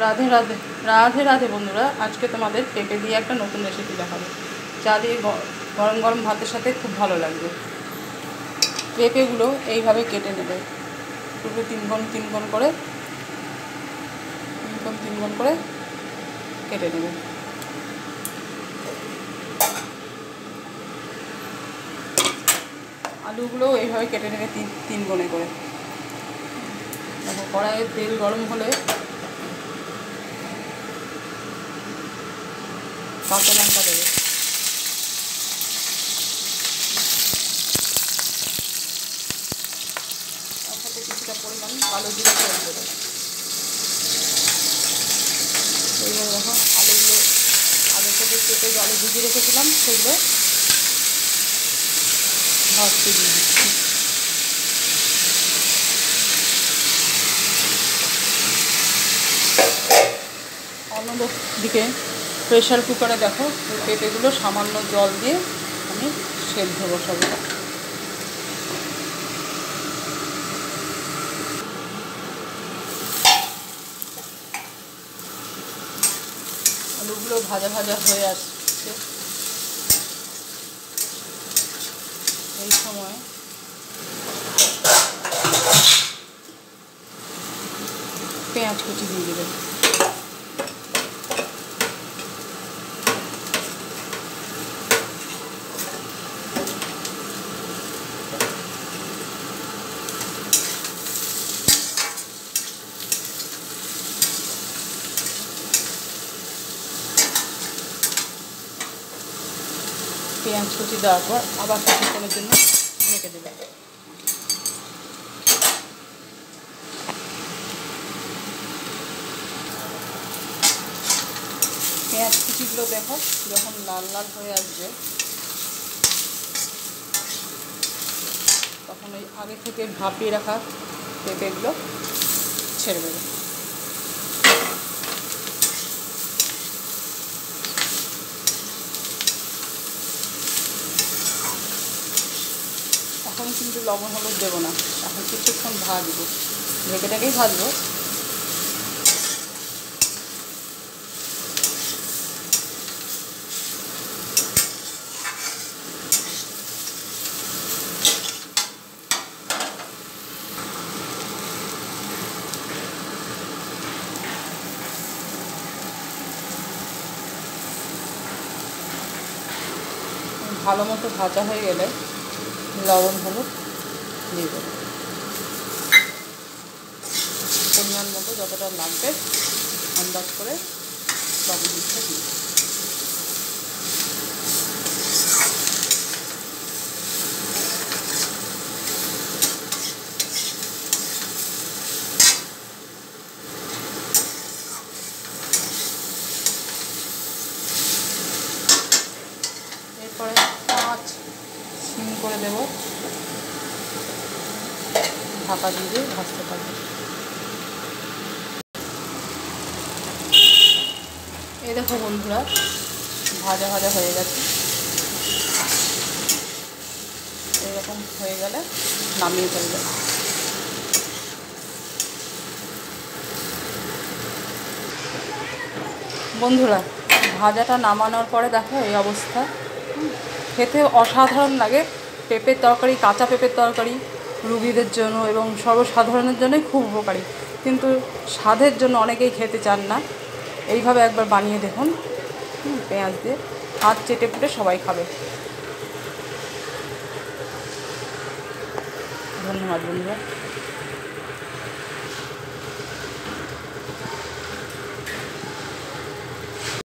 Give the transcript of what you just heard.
রাধে রাধে রাধে রাধে বন্ধুরা, আজকে তোমাদের পেঁপে দিয়ে একটা নতুন রেসিপি দেখাবো। চা দিয়ে গরম গরম ভাতের সাথে খুব ভালো লাগবে। পেঁপেগুলো এইভাবে কেটে নেবে, দুটো তিন কোণ করে কেটে নেবে। আলুগুলো এইভাবে কেটে নেবে তিন কোণে করে। দেখো, কড়াইয়ে তেল গরম হলে কাঁচা লঙ্কা দেবে, তার সাথে কিছুটা পরিমাণ কালো জিরা ফোড়ন দেবে। এইভাবে দেখো, আলুগুলো আগে থেকে কেটে জলে ভিজিয়ে রেখেছিলাম, সেগুলো ভাজতে দিয়ে দিচ্ছি। অন্যদিকে প্রেশার কুকারে দেখো, পেঁপেগুলো সামান্য জল দিয়ে আমি সেদ্ধ বসাবো। আলুগুলো ভাজা ভাজা হয়ে আসছে, এই সময় পেঁয়াজ কুচি দিয়ে দেবেন। পেঁয়াজ কুচি দেওয়ার পর আবার কিছুক্ষণের জন্য ঢেকে দেবে। পেঁয়াজ কুচিগুলো দেখো যখন লাল লাল হয়ে আসবে, তখন ওই আগে থেকে ভাপিয়ে রাখা পেঁপেগুলো ছেড়ে দেবে। এখন কিন্তু লবণ হলুদ দেবো না, এখন কিছুক্ষণ ভাজবো, ঢেকেটাকেই ভাজবো। ভালো মতো ভাজা হয়ে গেলে লবণ হলুদ দিয়ে দেবো, পরিমাণ মতো যতটা লাগবে আন্দাজ করে লবণ দিতে দিই। এরপরে আঁচ সিম করে দেব, ঢাকা দিয়ে ভাজতে পারবো। এই দেখো বন্ধুরা, ভাজা ভাজা হয়ে গেছে। এরকম হয়ে গেলে নামিয়ে ফেলবে। বন্ধুরা, ভাজাটা নামানোর পরে দেখো এই অবস্থা, খেতে অসাধারণ লাগে। পেঁপের তরকারি, কাঁচা পেঁপের তরকারি রুগীদের জন্য এবং সর্বসাধারণের জন্যই খুব উপকারী, কিন্তু স্বাদের জন্য অনেকেই খেতে চান না। এইভাবে একবার বানিয়ে দেখুন, পেঁয়াজ দিয়ে হাত চেটে পুটে সবাই খাবে। ধন্যবাদ বন্ধুরা।